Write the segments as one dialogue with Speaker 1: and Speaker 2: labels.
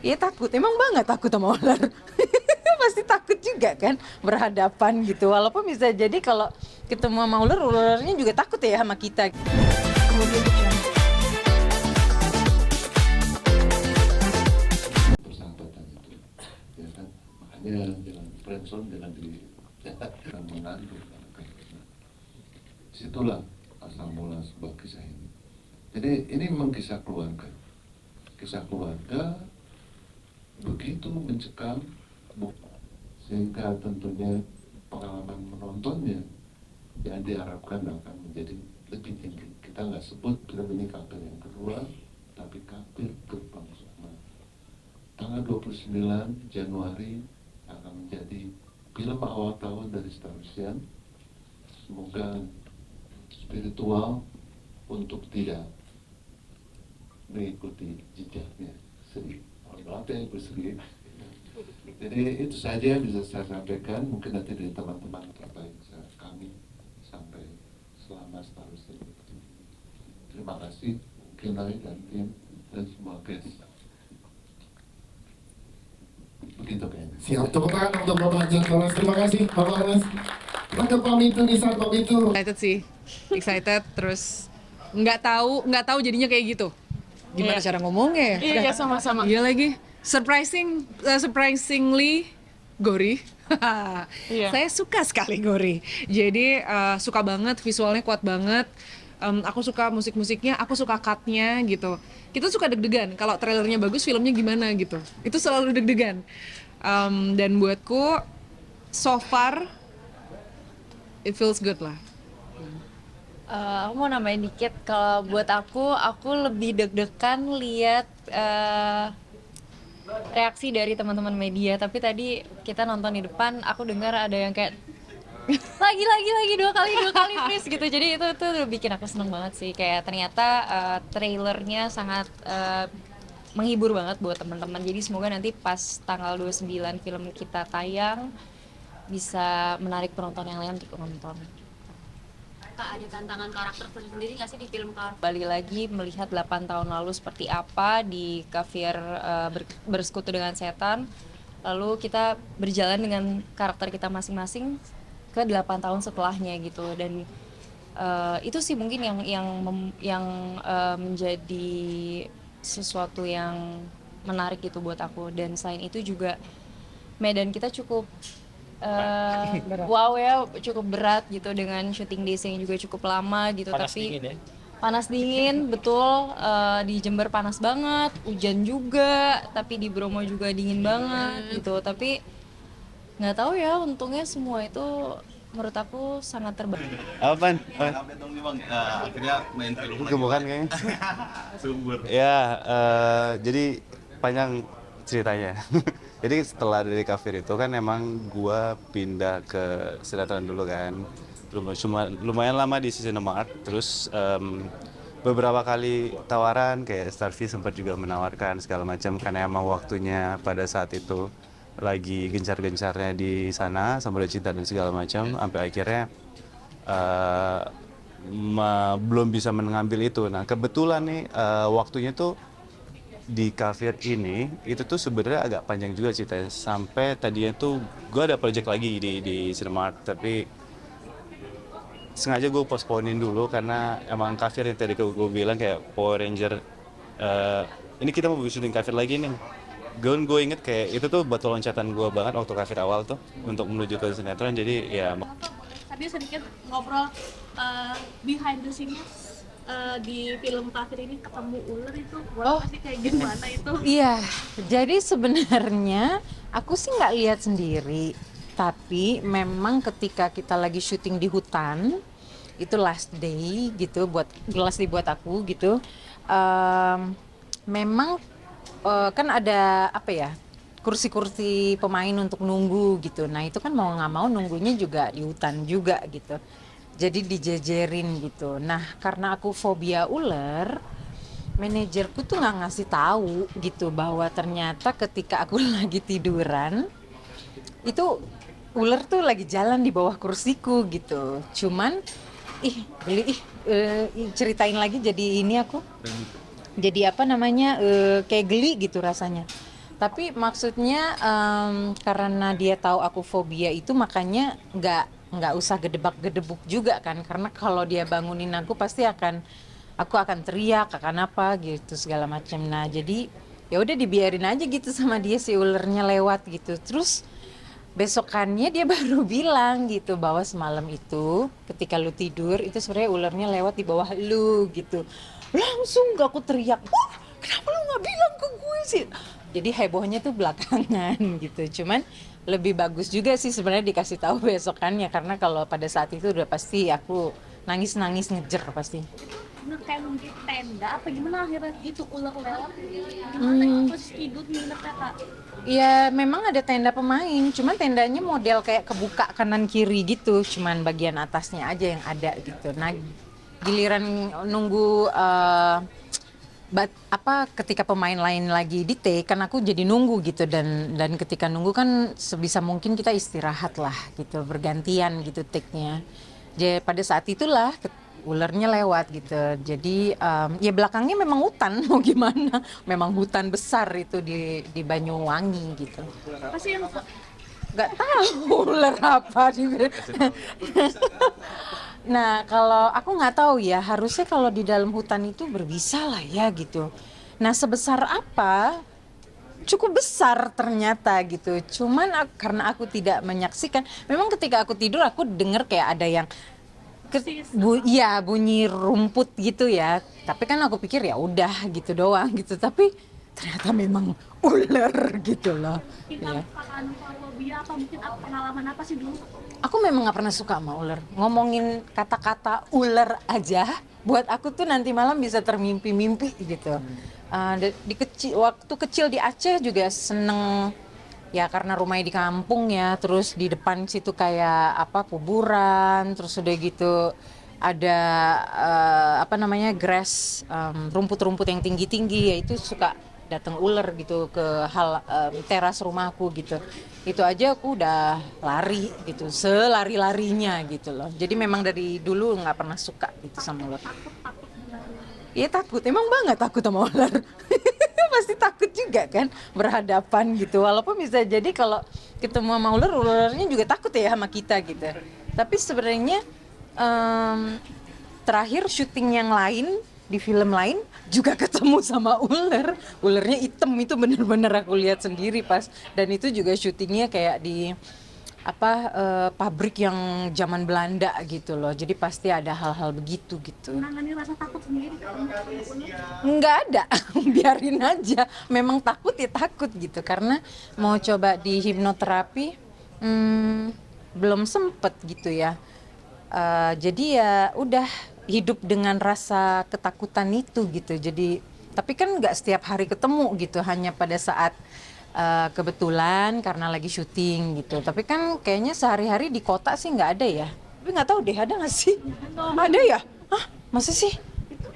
Speaker 1: Ya takut, emang banget takut sama ular. Pasti takut juga kan berhadapan gitu. Walaupun bisa jadi kalau ketemu sama ular, ularnya juga takut ya sama kita.
Speaker 2: Persahabatan itu, ya kan, makanya jangan friendzone, jangan jangan mengganggu. Situlah asal mula sebuah kisah ini. Jadi ini memang kisah keluarga begitu mencekam, sehingga tentunya pengalaman menontonnya yang diharapkan akan menjadi lebih tinggi. Kita nggak sebut film ini Kafir yang kedua, tapi Kafir Gerbang Sukma. Tanggal 29 Januari akan menjadi film awal tahun dari Star Wars. Semoga spiritual untuk tidak mengikuti jejaknya sedih. Maaf ya, bersedih. Jadi itu saja yang bisa saya sampaikan. Mungkin nanti dari teman-teman apa yang kami sampai selama Star Wars ini. Terima kasih Kenai dan tim dan semua guest. Begitu kayaknya.
Speaker 3: Siap, tepuk tangan untuk Bapak Jan Kolas. Terima kasih Bapak Kolas. Kita ke pamitu di saat pamitu.
Speaker 4: Excited sih, excited terus nggak tahu jadinya kayak gitu. Gimana cara ngomongnya?
Speaker 5: Iya, sama-sama.
Speaker 4: Iya lagi, surprisingly gory.
Speaker 5: Iya.
Speaker 4: Saya suka sekali gory. Jadi suka banget, visualnya kuat banget. Aku suka musik-musiknya, aku suka cut-nya gitu. Kita suka deg-degan. Kalau trailernya bagus, filmnya gimana gitu. Itu selalu deg-degan. Dan buatku, so far, it feels good lah.
Speaker 6: Aku mau nambahin dikit, kalau buat aku lebih deg-degan lihat reaksi dari teman-teman media. Tapi tadi kita nonton di depan, aku dengar ada yang kayak lagi dua kali please gitu. Jadi itu bikin aku seneng banget sih. Kayak ternyata trailernya sangat menghibur banget buat teman-teman. Jadi semoga nanti pas tanggal 29 film kita tayang bisa menarik penonton yang lain untuk nonton.
Speaker 7: Kak, ada tantangan karakter sendiri nggak sih di film Kafir?
Speaker 6: Balik lagi melihat 8 tahun lalu seperti apa di Kafir bersekutu dengan setan. Lalu kita berjalan dengan karakter kita masing-masing ke 8 tahun setelahnya gitu. Dan itu sih mungkin yang menjadi sesuatu yang menarik gitu buat aku. Dan selain itu juga medan kita cukup wow ya, cukup berat gitu dengan syuting days yang juga cukup lama gitu.
Speaker 8: Panas
Speaker 6: Tapi
Speaker 8: dingin ya?
Speaker 6: panas dingin betul. Di Jember panas banget, hujan juga, tapi di Bromo juga dingin banget gitu. Tapi nggak tahu ya, untungnya semua itu menurut aku sangat terbaik.
Speaker 9: Apaan?
Speaker 8: Update dong nih Bang, akhirnya main film lagi.
Speaker 9: Bukan kayaknya.
Speaker 8: Sumber.
Speaker 9: Ya, jadi panjang ceritanya. Jadi setelah dari Kafir itu kan emang gua pindah ke sinetron dulu kan. Lumayan lama di Cinemark. Terus beberapa kali tawaran kayak Starfi sempat juga menawarkan segala macam karena emang waktunya pada saat itu lagi gencar-gencarnya di sana sama cinta dan segala macam sampai akhirnya belum bisa mengambil itu. Nah kebetulan nih waktunya tuh di Kafir ini itu tuh sebenarnya agak panjang juga ceritanya. Sampai tadinya tuh gue ada project lagi di Cinemark, tapi sengaja gue postponein dulu karena emang Kafir yang tadi gue bilang kayak Power Ranger, ini kita mau syuting Kafir lagi nih. Gue inget kayak itu tuh batu loncatan gue banget waktu Kafir awal tuh untuk menuju ke sinetron. Jadi ya
Speaker 7: Tadi sedikit ngobrol behind the scenes di film Kafir ini, ketemu ular itu buat pasti kayak gimana itu?
Speaker 1: Iya, jadi sebenarnya aku sih nggak lihat sendiri, tapi memang ketika kita lagi syuting di hutan, itu last day buat aku gitu. Memang kan ada apa ya, kursi-kursi pemain untuk nunggu gitu. Nah itu kan mau nggak mau nunggunya juga di hutan juga gitu. Jadi dijejerin gitu. Nah karena aku fobia ular, manajerku tuh nggak ngasih tahu gitu bahwa ternyata ketika aku lagi tiduran itu ular tuh lagi jalan di bawah kursiku gitu. Cuman ceritain lagi jadi ini aku jadi apa namanya kayak geli gitu rasanya. Tapi maksudnya karena dia tahu aku fobia itu makanya nggak usah gedebak-gedebuk juga kan, karena kalau dia bangunin aku pasti aku akan teriak, akan apa gitu segala macam. Nah jadi ya udah dibiarin aja gitu sama dia, si ulernya lewat gitu. Terus besokannya dia baru bilang gitu bahwa semalam itu ketika lu tidur itu sebenarnya ulernya lewat di bawah lu gitu. Langsung gak aku teriak, wah kenapa lu nggak bilang ke gue sih? Jadi hebohnya tuh belakangan gitu. Cuman lebih bagus juga sih sebenarnya dikasih tahu besokannya, karena kalau pada saat itu udah pasti aku nangis ngejer pasti.
Speaker 7: Bener kayak nunggu tenda apa gimana akhirnya itu ular lewat gimana terus tidur nginepnya kak?
Speaker 1: Ya memang ada tenda pemain, cuman tendanya model kayak kebuka kanan kiri gitu, cuman bagian atasnya aja yang ada gitu. Nah giliran nunggu ketika pemain lain lagi di take kan aku jadi nunggu gitu, dan ketika nunggu kan sebisa mungkin kita istirahat lah gitu, bergantian gitu take-nya. Jadi pada saat itulah ulernya lewat gitu. Jadi ya belakangnya memang hutan mau gimana, memang hutan besar itu di Banyuwangi gitu.
Speaker 7: Apa sih yang
Speaker 1: Nggak tahu ular apa Nah, kalau aku nggak tahu ya, harusnya kalau di dalam hutan itu berbisa lah ya gitu. Nah, sebesar apa? Cukup besar ternyata gitu. Cuman karena aku tidak menyaksikan, memang ketika aku tidur aku dengar kayak ada yang iya bunyi rumput gitu ya. Tapi kan aku pikir ya udah gitu doang gitu. Tapi ternyata memang ular gitu loh.
Speaker 7: kita
Speaker 1: Ya.
Speaker 7: fobia apa mungkin pengalaman apa sih dulu?
Speaker 1: Aku memang nggak pernah suka sama ular. Ngomongin kata-kata ular aja, buat aku tuh nanti malam bisa termimpi-mimpi gitu. Waktu kecil di Aceh juga seneng ya, karena rumahnya di kampung ya. Terus di depan situ kayak kuburan. Terus udah gitu ada grass, rumput-rumput yang tinggi-tinggi ya, itu suka datang ular gitu ke teras rumahku gitu. Itu aja aku udah lari gitu, selari-larinya gitu loh. Jadi memang dari dulu nggak pernah suka gitu sama ular. Iya takut, emang banget takut sama ular. Pasti takut juga kan berhadapan gitu. Walaupun bisa jadi kalau ketemu sama ular, ularnya juga takut ya sama kita gitu. Tapi sebenarnya terakhir syuting yang lain di film lain juga ketemu sama ular. Ularnya hitam, itu bener-bener aku lihat sendiri pas, dan itu juga syutingnya kayak di pabrik yang zaman Belanda gitu loh. Jadi pasti ada hal-hal begitu gitu.
Speaker 7: Menangani rasa takut sendiri kan?
Speaker 1: Nggak ada, biarin aja. Memang takut ya takut gitu, karena mau coba di hipnoterapi belum sempet gitu ya. Jadi ya udah hidup dengan rasa ketakutan itu gitu. Jadi tapi kan nggak setiap hari ketemu gitu, hanya pada saat kebetulan karena lagi syuting gitu. Tapi kan kayaknya sehari-hari di kota sih nggak ada ya. Tapi nggak tahu deh, ada nggak sih? Ada ya? Hah? Masa sih?
Speaker 7: Itu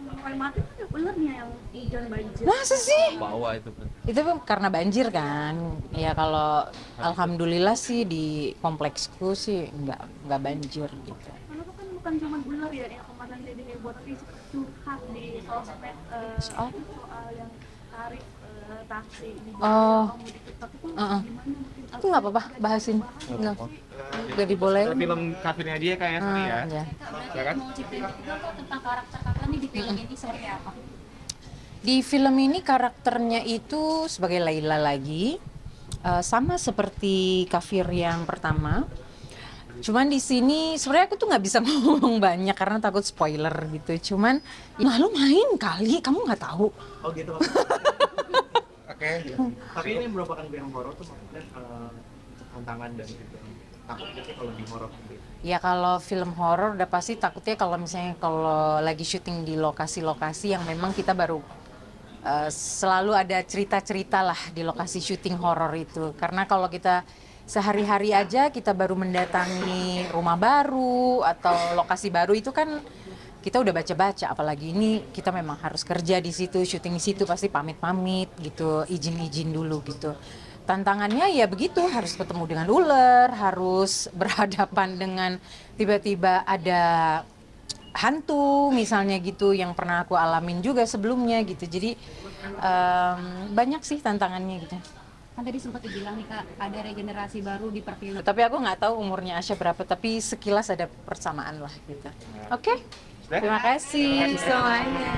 Speaker 7: mulai mati tuh ularnya yang hujan banjir.
Speaker 1: Masa sih?
Speaker 8: Bawa itu.
Speaker 1: Itu karena banjir kan. Ya kalau alhamdulillah sih di kompleksku sih nggak banjir gitu.
Speaker 7: Karena itu kan bukan cuma ular ya yang kemarin jadi heboh, tapi curhat di sosmed
Speaker 1: Soal?
Speaker 7: soal yang tarik taksi di
Speaker 1: Oh.
Speaker 7: tapi tuh
Speaker 1: Uh-uh.
Speaker 7: gimana mungkin
Speaker 1: Itu nggak apa-apa, bahasin. Nggak dibolehin.
Speaker 10: Film kafirnya dia kayak sih ya.
Speaker 1: Ya.
Speaker 10: Ya kan?
Speaker 7: mau ceritain juga tuh tentang karakter kakak nih di film ini seperti apa?
Speaker 1: Di film ini karakternya itu sebagai Laila lagi, sama seperti Kafir yang pertama. Cuman di sini sebenarnya aku tuh nggak bisa ngomong banyak karena takut spoiler gitu. Cuman lu main kali, kamu nggak tahu.
Speaker 10: Oh gitu. Oke. Tapi ini merupakan film horor tuh maksudnya tantangan dan gitu. Takut gitu kalau di horor gitu.
Speaker 1: Ya kalau film horor udah pasti takutnya kalau misalnya kalau lagi syuting di lokasi-lokasi yang memang kita baru selalu ada cerita-cerita lah di lokasi syuting horor itu. Karena kalau kita sehari-hari aja kita baru mendatangi rumah baru atau lokasi baru itu kan kita udah baca-baca, apalagi ini kita memang harus kerja di situ, syuting di situ, pasti pamit-pamit gitu, izin-izin dulu gitu. Tantangannya ya begitu, harus ketemu dengan ular, harus berhadapan dengan tiba-tiba ada hantu misalnya gitu yang pernah aku alamin juga sebelumnya gitu. Jadi banyak sih tantangannya gitu.
Speaker 11: Kan tadi sempat dibilang nih Kak, ada regenerasi baru di perfilman.
Speaker 1: Tapi aku nggak tahu umurnya Asya berapa, tapi sekilas ada persamaan lah gitu. Oke, terima kasih semuanya.